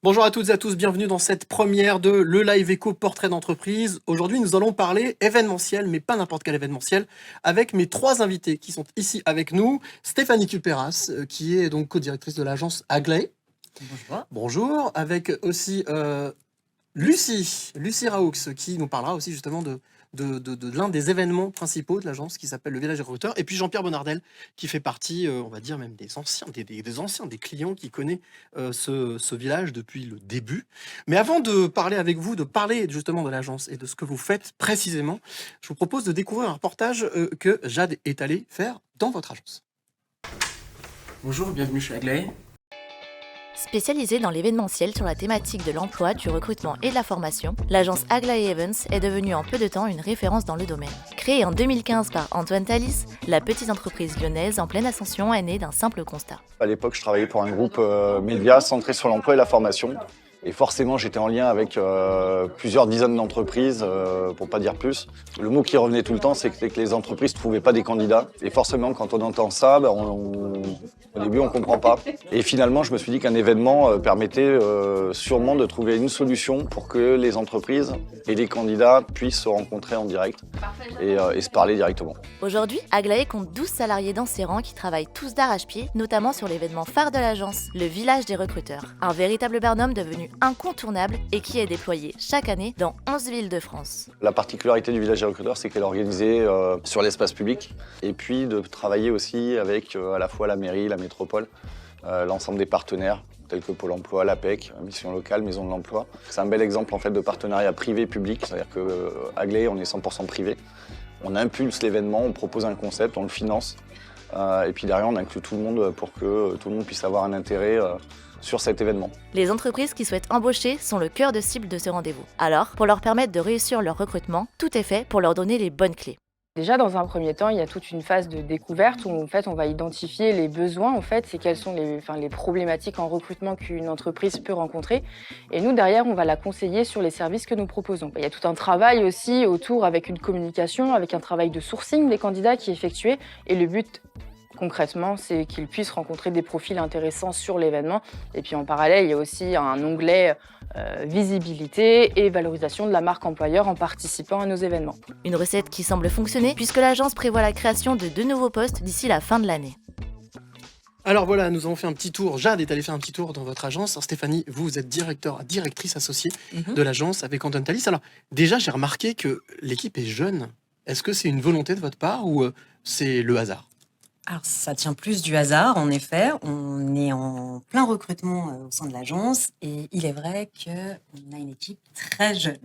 Bonjour à toutes et à tous, bienvenue dans cette première de Le Live Echo Portrait d'entreprise. Aujourd'hui, nous allons parler événementiel, mais pas n'importe quel événementiel, avec mes trois invités qui sont ici avec nous. Stéphanie Culperas, qui est donc co-directrice de l'agence Aglaé. Bonjour. Bonjour. Avec aussi Lucie Raoux, qui nous parlera aussi justement de l'un des événements principaux de l'agence qui s'appelle le Village des Recruteurs. Et puis Jean-Pierre Bonardel, qui fait partie, on va dire même des anciens, des clients qui connaît ce village depuis le début. Mais avant de parler avec vous, de parler justement de l'agence et de ce que vous faites précisément, je vous propose de découvrir un reportage que Jade est allé faire dans votre agence. Bonjour, bienvenue chez Aglaé. Spécialisée dans l'événementiel sur la thématique de l'emploi, du recrutement et de la formation, l'agence Aglaé Events est devenue en peu de temps une référence dans le domaine. Créée en 2015 par Antoine Thalys, la petite entreprise lyonnaise en pleine ascension est née d'un simple constat. À l'époque, je travaillais pour un groupe média centré sur l'emploi et la formation. Et forcément, j'étais en lien avec plusieurs dizaines d'entreprises, pour pas dire plus. Le mot qui revenait tout le temps, c'est que les entreprises ne trouvaient pas des candidats. Et forcément, quand on entend ça, au début, on ne comprend pas. Et finalement, je me suis dit qu'un événement permettait sûrement de trouver une solution pour que les entreprises et les candidats puissent se rencontrer en direct et se parler directement. Aujourd'hui, Aglaé compte 12 salariés dans ses rangs qui travaillent tous d'arrache-pied, notamment sur l'événement phare de l'agence, le Village des Recruteurs. Un véritable Barnum devenu incontournable et qui est déployé chaque année dans 11 villes de France. La particularité du Village des Recruteurs, c'est qu'elle est organisée sur l'espace public et puis de travailler aussi avec à la fois la mairie, la métropole, l'ensemble des partenaires tels que Pôle emploi, l'APEC, Mission locale, Maison de l'emploi. C'est un bel exemple en fait de partenariat privé-public, c'est-à-dire que Aglaé, on est 100% privé. On impulse l'événement, on propose un concept, on le finance et puis derrière on inclut tout le monde pour que tout le monde puisse avoir un intérêt sur cet événement. Les entreprises qui souhaitent embaucher sont le cœur de cible de ce rendez-vous. Alors, pour leur permettre de réussir leur recrutement, tout est fait pour leur donner les bonnes clés. Déjà, dans un premier temps, il y a toute une phase de découverte où en fait, on va identifier les besoins, c'est quelles sont les problématiques en recrutement qu'une entreprise peut rencontrer. Et nous, derrière, on va la conseiller sur les services que nous proposons. Il y a tout un travail aussi autour avec une communication, avec un travail de sourcing des candidats qui est effectué. Et le but, concrètement, c'est qu'ils puissent rencontrer des profils intéressants sur l'événement. Et puis en parallèle, il y a aussi un onglet visibilité et valorisation de la marque employeur en participant à nos événements. Une recette qui semble fonctionner puisque l'agence prévoit la création de 2 nouveaux postes d'ici la fin de l'année. Alors voilà, nous avons fait un petit tour. Jade est allée faire un petit tour dans votre agence. Alors Stéphanie, vous êtes directrice associée de l'agence avec Antoine Thalys. Alors déjà, j'ai remarqué que l'équipe est jeune. Est-ce que c'est une volonté de votre part ou c'est le hasard? Alors, ça tient plus du hasard, en effet. On est en plein recrutement au sein de l'agence et il est vrai qu'on a une équipe très jeune.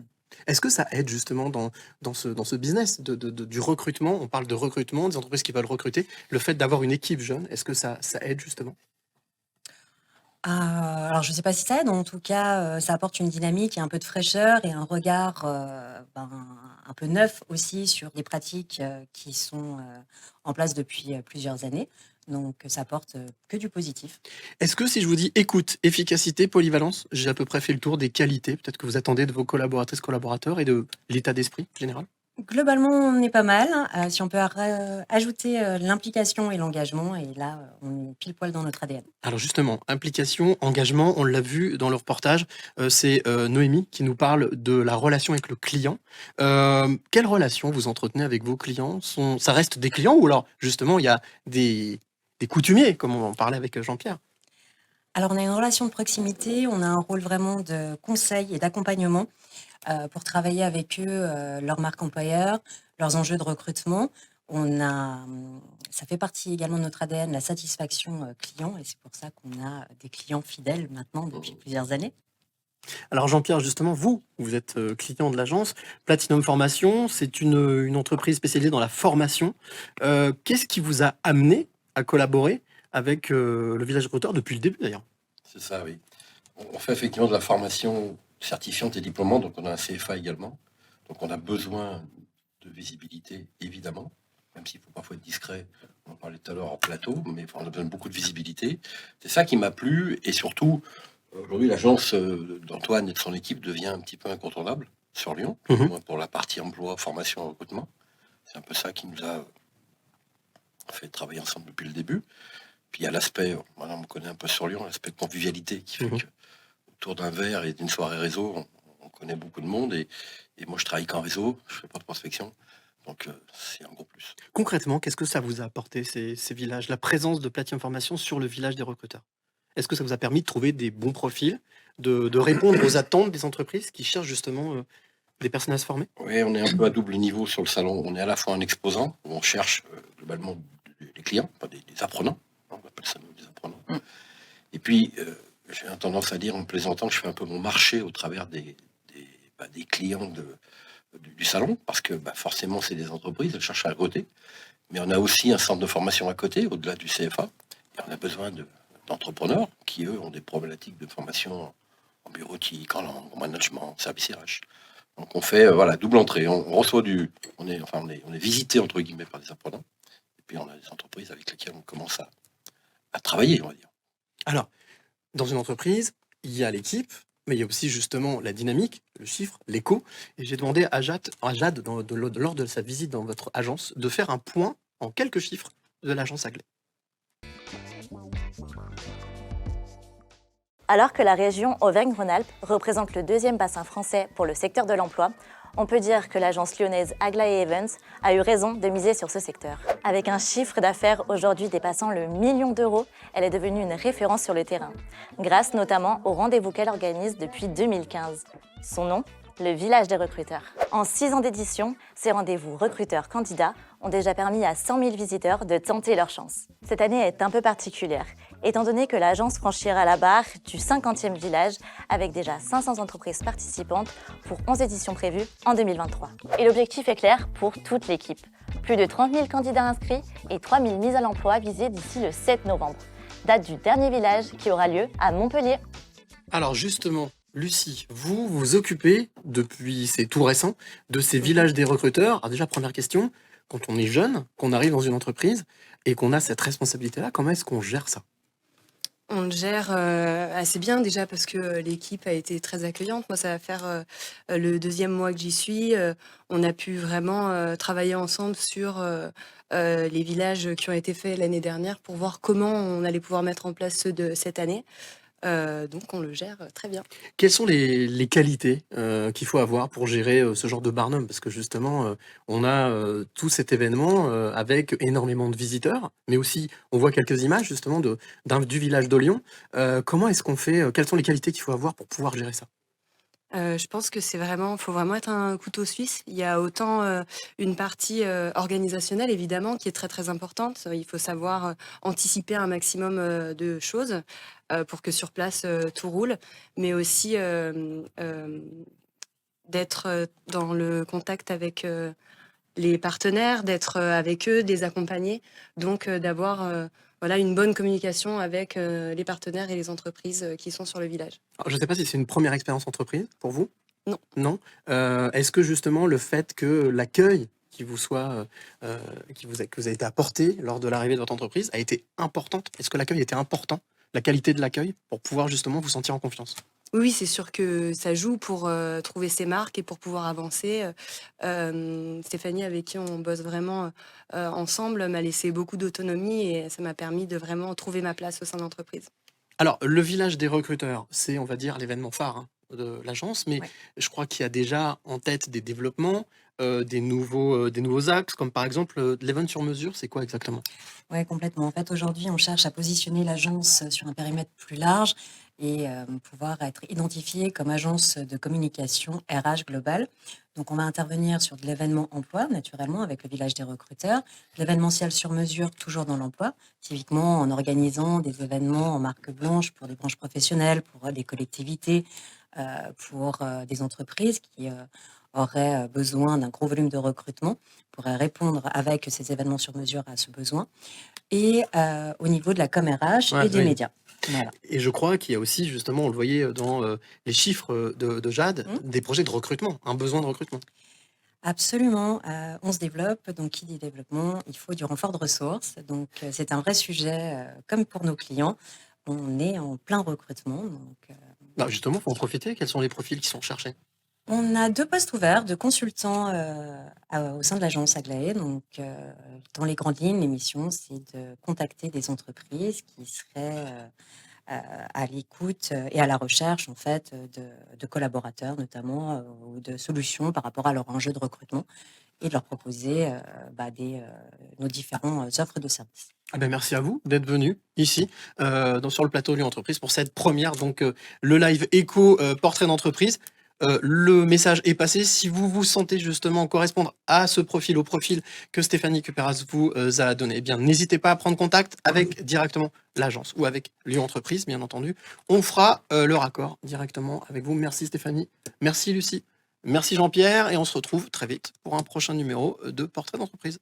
Est-ce que ça aide justement dans ce business du recrutement? On parle de recrutement, des entreprises qui veulent recruter. Le fait d'avoir une équipe jeune, est-ce que ça aide justement? Alors, je ne sais pas si ça aide, en tout cas, ça apporte une dynamique et un peu de fraîcheur et un regard un peu neuf aussi sur les pratiques qui sont en place depuis plusieurs années. Donc, ça apporte que du positif. Est-ce que si je vous dis écoute, efficacité, polyvalence, j'ai à peu près fait le tour des qualités peut-être que vous attendez de vos collaboratrices, collaborateurs et de l'état d'esprit général? Globalement, on est pas mal. Si on peut ajouter l'implication et l'engagement, et là, on est pile poil dans notre ADN. Alors justement, implication, engagement, on l'a vu dans le reportage, c'est Noémie qui nous parle de la relation avec le client. Quelle relation vous entretenez avec vos clients? Ça reste des clients ou alors justement il y a des coutumiers, comme on en parlait avec Jean-Pierre? Alors, on a une relation de proximité, on a un rôle vraiment de conseil et d'accompagnement pour travailler avec eux leur marque employeur, leurs enjeux de recrutement. Ça fait partie également de notre ADN, la satisfaction client, et c'est pour ça qu'on a des clients fidèles maintenant depuis plusieurs années. Alors Jean-Pierre, justement, vous êtes client de l'agence. Platinum Formation, c'est une entreprise spécialisée dans la formation. Qu'est-ce qui vous a amené à collaborer avec le Village Recruteur depuis le début d'ailleurs? C'est ça, oui. On fait effectivement de la formation certifiante et diplômante, donc on a un CFA également. Donc on a besoin de visibilité, évidemment, même s'il faut parfois être discret. On en parlait tout à l'heure en plateau, mais on a besoin de beaucoup de visibilité. C'est ça qui m'a plu, et surtout, aujourd'hui, l'agence d'Antoine et de son équipe devient un petit peu incontournable sur Lyon, au moins pour la partie emploi, formation, recrutement. C'est un peu ça qui nous a fait travailler ensemble depuis le début. Puis il y a l'aspect, maintenant on me connaît un peu sur Lyon, l'aspect convivialité qui fait que autour d'un verre et d'une soirée réseau, on connaît beaucoup de monde et moi je travaille qu'en réseau, je fais pas de prospection, donc c'est un gros plus. Concrètement, qu'est-ce que ça vous a apporté ces villages? La présence de Platinum Formation sur le village des recruteurs? Est-ce que ça vous a permis de trouver des bons profils, de répondre aux attentes des entreprises qui cherchent justement, des personnes à se former? Oui, on est un peu à double niveau sur le salon. On est à la fois un exposant, où on cherche globalement des clients, enfin des apprenants, on appelle ça nous des apprenants. Et puis, j'ai tendance à dire en plaisantant que je fais un peu mon marché au travers des clients du salon, parce que forcément, c'est des entreprises, elles cherchent à recruter. Mais on a aussi un centre de formation à côté, au-delà du CFA, et on a besoin d'entrepreneurs qui, eux, ont des problématiques de formation en bureautique, en langue, en management, en service RH. Donc on fait voilà, double entrée. On reçoit on est visité entre guillemets par des apprenants, et puis on a des entreprises avec lesquelles on commence à travailler, on va dire. Alors, dans une entreprise, il y a l'équipe, mais il y a aussi justement la dynamique, le chiffre, l'écho. Et j'ai demandé à Jade lors de sa visite dans votre agence, de faire un point en quelques chiffres de l'agence Aglaé. Alors que la région Auvergne-Rhône-Alpes représente le deuxième bassin français pour le secteur de l'emploi, on peut dire que l'agence lyonnaise Aglaé Evans a eu raison de miser sur ce secteur. Avec un chiffre d'affaires aujourd'hui dépassant le million d'euros, elle est devenue une référence sur le terrain, grâce notamment au rendez-vous qu'elle organise depuis 2015. Son nom ? Le village des recruteurs. En 6 ans d'édition, ces rendez-vous recruteurs-candidats ont déjà permis à 100 000 visiteurs de tenter leur chance. Cette année est un peu particulière, étant donné que l'agence franchira la barre du 50e village avec déjà 500 entreprises participantes pour 11 éditions prévues en 2023. Et l'objectif est clair pour toute l'équipe. Plus de 30 000 candidats inscrits et 3 000 mises à l'emploi visées d'ici le 7 novembre, date du dernier village qui aura lieu à Montpellier. Alors justement, Lucie, vous vous occupez, depuis c'est tout récent, de ces villages des recruteurs. Alors déjà, première question, quand on est jeune, qu'on arrive dans une entreprise et qu'on a cette responsabilité-là, comment est-ce qu'on gère ça? On le gère assez bien déjà parce que l'équipe a été très accueillante. Moi, ça va faire le 2e mois que j'y suis. On a pu vraiment travailler ensemble sur les villages qui ont été faits l'année dernière pour voir comment on allait pouvoir mettre en place ceux de cette année. Donc on le gère très bien. Quelles sont les qualités qu'il faut avoir pour gérer ce genre de barnum? Parce que justement, on a tout cet événement avec énormément de visiteurs, mais aussi on voit quelques images justement du village de Lyon. Comment est-ce qu'on fait? Quelles sont les qualités qu'il faut avoir pour pouvoir gérer ça? Je pense que faut vraiment être un couteau suisse. Il y a autant une partie organisationnelle évidemment qui est très très importante. Il faut savoir anticiper un maximum de choses pour que sur place tout roule, mais aussi d'être dans le contact avec les partenaires, d'être avec eux, de les accompagner, donc d'avoir voilà, une bonne communication avec les partenaires et les entreprises qui sont sur le village. Alors, je ne sais pas si c'est une première expérience entreprise pour vous? Non. Non? Est-ce que justement le fait que l'accueil qui vous soit, que vous a été apporté lors de l'arrivée de votre entreprise a été importante? Est-ce que l'accueil était important? La qualité de l'accueil pour pouvoir justement vous sentir en confiance? Oui, c'est sûr que ça joue pour trouver ses marques et pour pouvoir avancer. Stéphanie, avec qui on bosse vraiment ensemble, m'a laissé beaucoup d'autonomie et ça m'a permis de vraiment trouver ma place au sein de l'entreprise. Alors, le village des recruteurs, c'est, on va dire, l'événement phare de l'agence, mais Ouais. je crois qu'il y a déjà en tête des développements, des nouveaux axes, comme par exemple de l'event sur mesure, c'est quoi exactement? Oui, complètement. En fait, aujourd'hui, on cherche à positionner l'agence sur un périmètre plus large et pouvoir être identifié comme agence de communication RH globale. Donc, on va intervenir sur de l'événement emploi, naturellement, avec le village des recruteurs, de l'événementiel sur mesure, toujours dans l'emploi, typiquement en organisant des événements en marque blanche pour des branches professionnelles, pour des collectivités, pour des entreprises qui auraient besoin d'un gros volume de recrutement, pourraient répondre avec ces événements sur mesure à ce besoin. Et au niveau de la com RH Ouais, et des oui. médias. Voilà. Et je crois qu'il y a aussi, justement, on le voyait dans les chiffres de Jade, des projets de recrutement, un besoin de recrutement. Absolument, on se développe, donc qui dit développement, il faut du renfort de ressources. Donc c'est un vrai sujet, comme pour nos clients. On est en plein recrutement. Donc, Bah, justement, il faut en profiter. Quels sont les profils qui sont recherchés? on a 2 postes ouverts de consultants au sein de l'agence Aglaé. Donc, dans les grandes lignes, l'émission, c'est de contacter des entreprises qui seraient à l'écoute et à la recherche en fait de collaborateurs notamment ou de solutions par rapport à leur enjeu de recrutement et de leur proposer nos différentes offres de services. Ah ben merci à vous d'être venu ici sur le plateau Lyon Entreprise pour cette première, donc le live éco portrait d'entreprise. Le message est passé. Si vous vous sentez justement correspondre à ce profil, au profil que Stéphanie Cuperas vous a donné, eh bien n'hésitez pas à prendre contact avec directement l'agence ou avec Lyon Entreprise, bien entendu. On fera le raccord directement avec vous. Merci Stéphanie, merci Lucie, merci Jean-Pierre, et on se retrouve très vite pour un prochain numéro de Portrait d'entreprise.